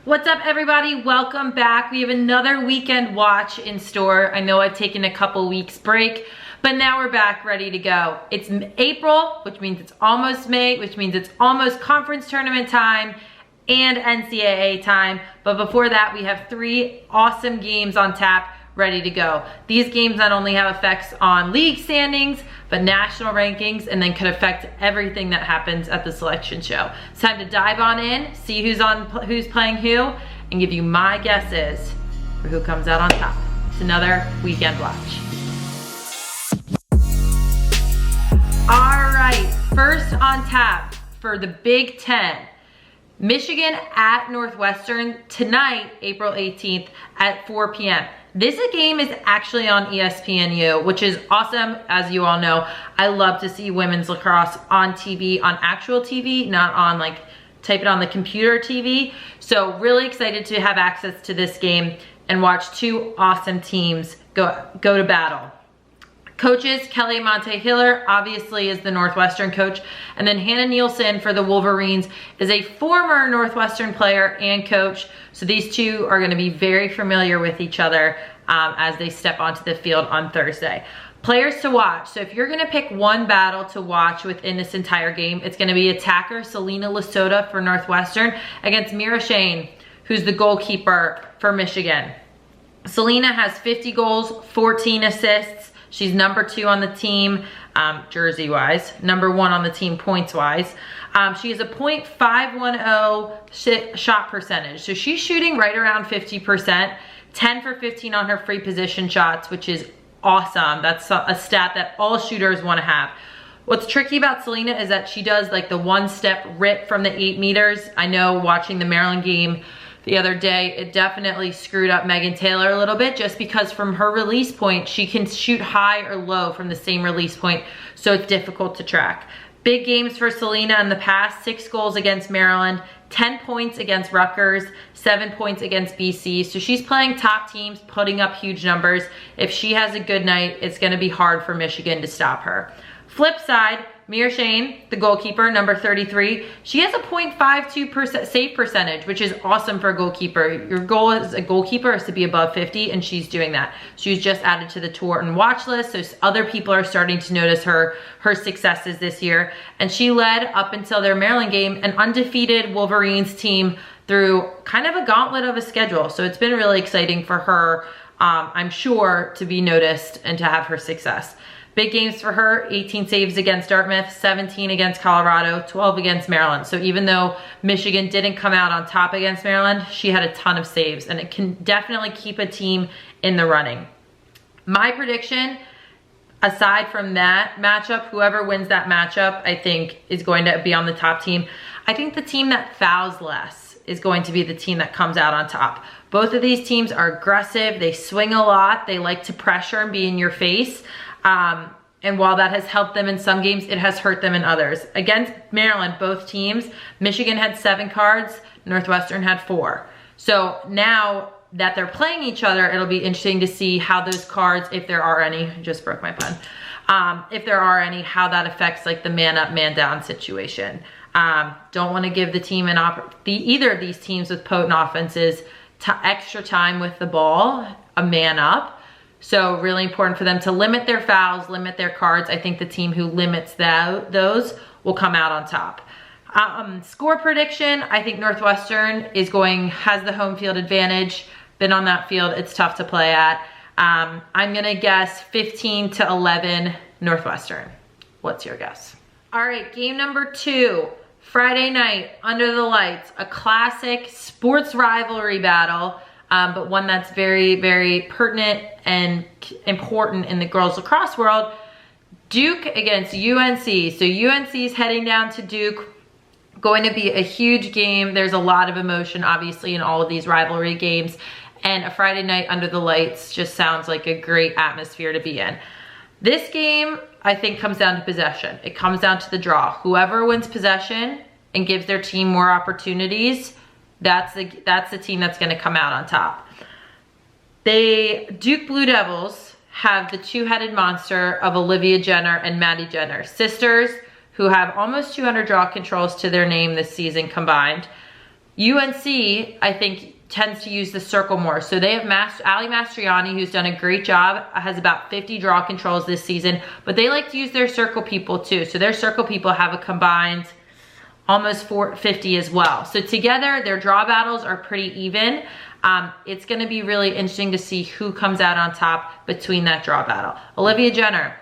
What's up, everybody? Welcome back. We have another weekend watch in store. I know I've taken a couple weeks break, but now we're back ready to go. It's April, which means it's almost May, which means it's almost conference tournament time and NCAA time. But before that, we have 3 awesome games on tap ready to go. These games not only have effects on league standings, but national rankings, and then could affect everything that happens at the selection show. It's time to dive on in, see who's playing who, and give you my guesses for who comes out on top. It's another weekend watch. All right, first on tap for the Big Ten. Michigan at Northwestern tonight, April 18th at 4 p.m. This game is actually on ESPNU, which is awesome. As you all know, I love to see women's lacrosse on TV, on actual TV, not on like type it on the computer TV. So really excited to have access to this game and watch 2 awesome teams go to battle. Coaches, Kelly Monte-Hiller obviously is the Northwestern coach, and then Hannah Nielsen for the Wolverines is a former Northwestern player and coach. So these 2 are gonna be very familiar with each other as they step onto the field on Thursday. Players to watch. So if you're gonna pick one battle to watch within this entire game, it's gonna be attacker Selena Lasota for Northwestern against Mira Shane, who's the goalkeeper for Michigan. Selena has 50 goals, 14 assists. She's number 2 on the team, jersey-wise, number 1 on the team points-wise. She has a .510 shot percentage. So she's shooting right around 50%, 10 for 15 on her free position shots, which is awesome. That's a stat that all shooters wanna have. What's tricky about Selena is that she does like the 1-step rip from the 8 meters. I know watching the Maryland game the other day, it definitely screwed up Megan Taylor a little bit just because from her release point, she can shoot high or low from the same release point, so it's difficult to track. Big games for Selena in the past: 6 goals against Maryland, 10 points against Rutgers, 7 points against BC. So she's playing top teams, putting up huge numbers. If she has a good night, it's gonna be hard for Michigan to stop her. Flip side, Mira Shane, the goalkeeper, number 33. She has a .52% save percentage, which is awesome for a goalkeeper. Your goal as a goalkeeper is to be above 50, and she's doing that. She was just added to the tour and watch list, so other people are starting to notice her successes this year. And she led, up until their Maryland game, an undefeated Wolverines team through kind of a gauntlet of a schedule. So it's been really exciting for her, I'm sure, to be noticed and to have her success. Big games for her: 18 saves against Dartmouth, 17 against Colorado, 12 against Maryland. So even though Michigan didn't come out on top against Maryland, she had a ton of saves, and it can definitely keep a team in the running. My prediction, aside from that matchup, whoever wins that matchup, I think is going to be on the top team. I think the team that fouls less is going to be the team that comes out on top. Both of these teams are aggressive. They swing a lot. They like to pressure and be in your face. And while that has helped them in some games, it has hurt them in others. Against Maryland, both teams, Michigan had 7 cards, Northwestern had 4. So now that they're playing each other, it'll be interesting to see how those cards, if there are any, I just broke my pen, if there are any, how that affects like the man up, man down situation. Don't want to give the team either of these teams with potent offenses extra time with the ball, a man up. So really important for them to limit their fouls, limit their cards. I think the team who limits those will come out on top. Score prediction, I think Northwestern has the home field advantage. Been on that field, it's tough to play at. I'm gonna guess 15-11 Northwestern. What's your guess? All right, game number 2, Friday night, under the lights, a classic sports rivalry battle. But one that's very, very pertinent and important in the girls lacrosse world. Duke against UNC. So UNC's heading down to Duke. Going to be a huge game. There's a lot of emotion, obviously, in all of these rivalry games. And a Friday night under the lights just sounds like a great atmosphere to be in. This game, I think, comes down to possession. It comes down to the draw. Whoever wins possession and gives their team more opportunities, that's the team that's gonna come out on top. Duke Blue Devils have the 2-headed monster of Olivia Jenner and Maddie Jenner, sisters who have almost 200 draw controls to their name this season combined. UNC, I think, tends to use the circle more. So they have Ali Mastriani, who's done a great job, has about 50 draw controls this season, but they like to use their circle people too. So their circle people have a combined almost 450 as well. So together, their draw battles are pretty even. It's gonna be really interesting to see who comes out on top between that draw battle. Olivia Jenner,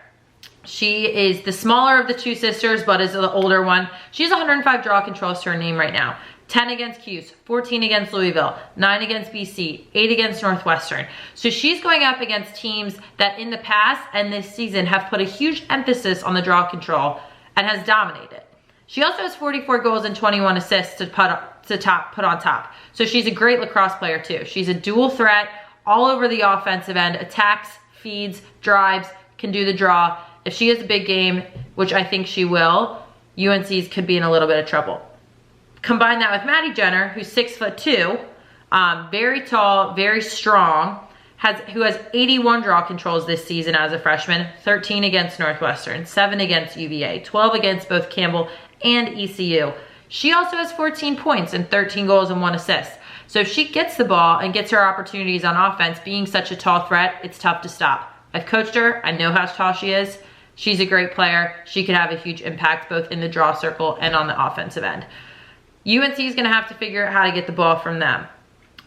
she is the smaller of the two sisters, but is the older one. She has 105 draw controls to her name right now. 10 against Cuse, 14 against Louisville, 9 against BC, 8 against Northwestern. So she's going up against teams that in the past and this season have put a huge emphasis on the draw control and has dominated. She also has 44 goals and 21 assists to put on top. So she's a great lacrosse player too. She's a dual threat all over the offensive end, attacks, feeds, drives, can do the draw. If she has a big game, which I think she will, UNC's could be in a little bit of trouble. Combine that with Maddie Jenner, who's 6'2", very tall, very strong, who has 81 draw controls this season as a freshman, 13 against Northwestern, 7 against UVA, 12 against both Campbell and ECU. She also has 14 points and 13 goals and 1 assist. So if she gets the ball and gets her opportunities on offense, being such a tall threat, it's tough to stop. I've coached her, I know how tall she is. She's a great player. She could have a huge impact both in the draw circle and on the offensive end. UNC is gonna have to figure out how to get the ball from them.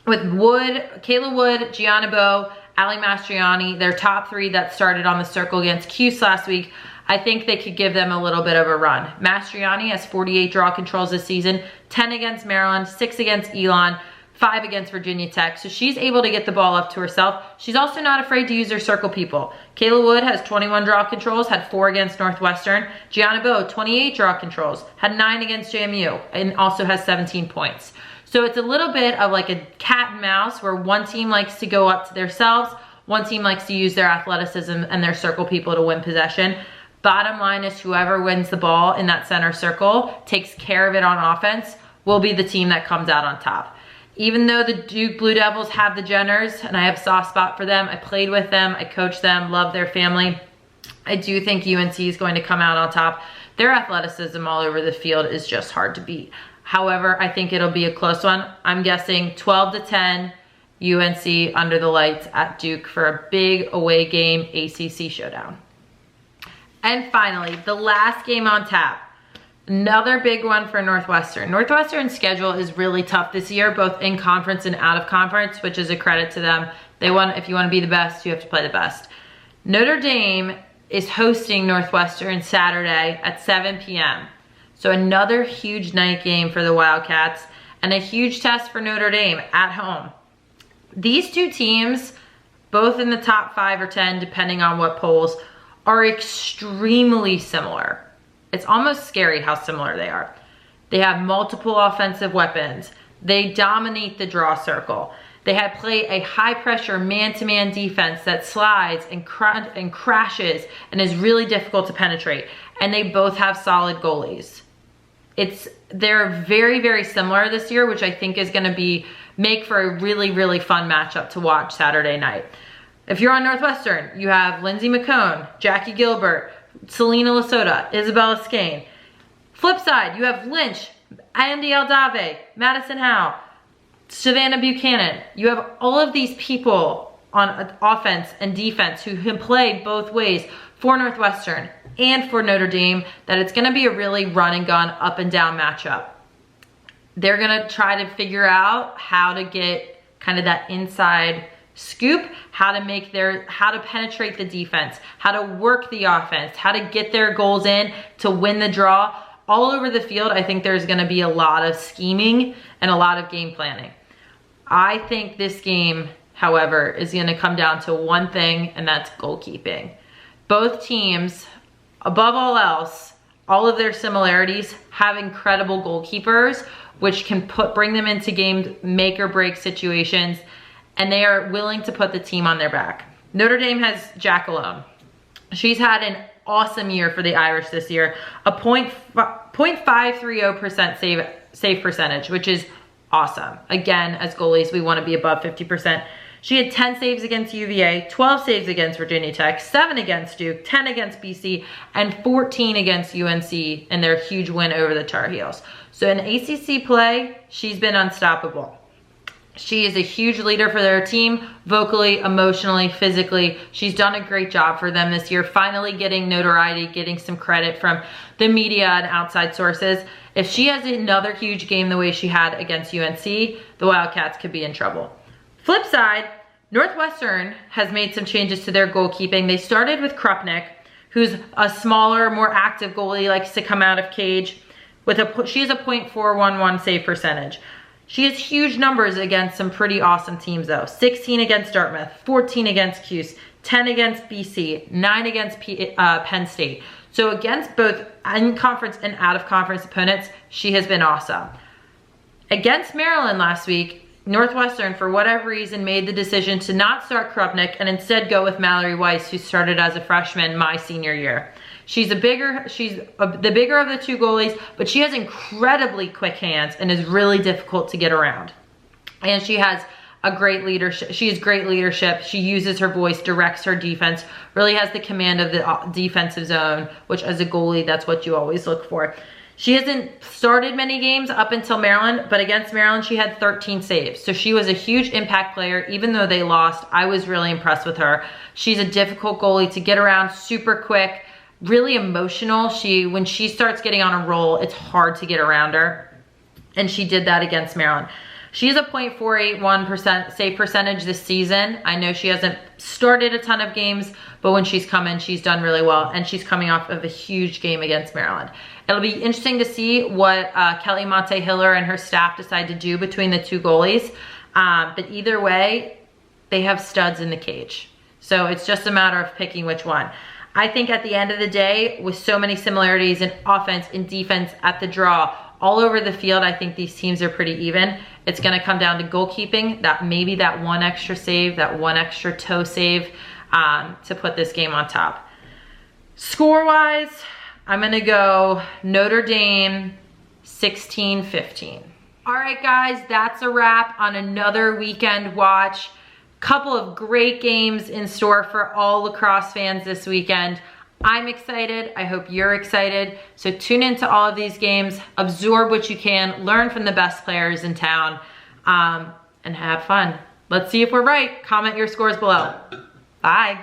With Wood, Kayla Wood, Gianna Bowe, Ali Mastriani, their top 3 that started on the circle against Cuse last week, I think they could give them a little bit of a run. Mastriani has 48 draw controls this season, 10 against Maryland, 6 against Elon, 5 against Virginia Tech. So she's able to get the ball up to herself. She's also not afraid to use her circle people. Kayla Wood has 21 draw controls, had 4 against Northwestern. Gianna Bowe, 28 draw controls, had 9 against JMU, and also has 17 points. So it's a little bit of like a cat and mouse where one team likes to go up to themselves, one team likes to use their athleticism and their circle people to win possession. Bottom line is whoever wins the ball in that center circle, takes care of it on offense, will be the team that comes out on top. Even though the Duke Blue Devils have the Jenners, and I have a soft spot for them, I played with them, I coached them, love their family, I do think UNC is going to come out on top. Their athleticism all over the field is just hard to beat. However, I think it'll be a close one. I'm guessing 12-10 UNC under the lights at Duke for a big away game ACC showdown. And finally, the last game on tap. Another big one for Northwestern. Northwestern's schedule is really tough this year, both in conference and out of conference, which is a credit to them. If you want to be the best, you have to play the best. Notre Dame is hosting Northwestern Saturday at 7 p.m. So another huge night game for the Wildcats and a huge test for Notre Dame at home. These two teams, both in the top 5 or 10, depending on what polls, are extremely similar. It's almost scary how similar they are. They have multiple offensive weapons. They dominate the draw circle. They play a high pressure man-to-man defense that slides and crashes and is really difficult to penetrate. And they both have solid goalies. They're very, very similar this year, which I think is gonna make for a really, really fun matchup to watch Saturday night. If you're on Northwestern, you have Lindsay McCone, Jackie Gilbert, Selena Lasota, Isabella Skane. Flip side, you have Lynch, Andy Aldave, Madison Howe, Savannah Buchanan. You have all of these people on offense and defense who can play both ways for Northwestern and for Notre Dame, that it's gonna be a really run and gun, up and down matchup. They're gonna try to figure out how to get kind of that inside scoop, how to penetrate the defense, how to work the offense, how to get their goals in to win the draw. All over the field, I think there's gonna be a lot of scheming and a lot of game planning. I think this game, however, is gonna come down to one thing, and that's goalkeeping. Both teams, above all else, all of their similarities have incredible goalkeepers, which can bring them into game make or break situations, and they are willing to put the team on their back. Notre Dame has Jackalone. She's had an awesome year for the Irish this year, a .530% save percentage, which is awesome. Again, as goalies, we want to be above 50%. She had 10 saves against UVA, 12 saves against Virginia Tech, 7 against Duke, 10 against BC, and 14 against UNC in their huge win over the Tar Heels. So in ACC play, she's been unstoppable. She is a huge leader for their team, vocally, emotionally, physically. She's done a great job for them this year, finally getting notoriety, getting some credit from the media and outside sources. If she has another huge game the way she had against UNC, the Wildcats could be in trouble. Flip side, Northwestern has made some changes to their goalkeeping. They started with Krupnik, who's a smaller, more active goalie, likes to come out of cage. She has a .411 save percentage. She has huge numbers against some pretty awesome teams though. 16 against Dartmouth, 14 against Cuse, 10 against BC, 9 against Penn State. So against both in-conference and out-of-conference opponents, she has been awesome. Against Maryland last week, Northwestern, for whatever reason, made the decision to not start Krupnik and instead go with Mallory Weiss, who started as a freshman my senior year. She's the bigger of the two goalies, but she has incredibly quick hands and is really difficult to get around. And she has a great leadership. She has great leadership. She uses her voice, directs her defense, really has the command of the defensive zone, which as a goalie, that's what you always look for. She hasn't started many games up until Maryland, but against Maryland, she had 13 saves. So she was a huge impact player. Even though they lost, I was really impressed with her. She's a difficult goalie to get around, super quick, really emotional. When she starts getting on a roll, it's hard to get around her. And she did that against Maryland. She has a .481% save percentage this season. I know she hasn't started a ton of games, but when she's come in, she's done really well. And she's coming off of a huge game against Maryland. It'll be interesting to see what Kelly Monte-Hiller and her staff decide to do between the two goalies. But either way, they have studs in the cage. So it's just a matter of picking which one. I think at the end of the day, with so many similarities in offense and defense at the draw, all over the field, I think these teams are pretty even. It's gonna come down to goalkeeping, maybe that one extra save, that one extra toe save to put this game on top. Score-wise, I'm gonna go Notre Dame 16-15. All right, guys, that's a wrap on another weekend watch. Couple of great games in store for all lacrosse fans this weekend. I'm excited. I hope you're excited. So tune into all of these games, absorb what you can, learn from the best players in town, and have fun. Let's see if we're right. Comment your scores below. Bye.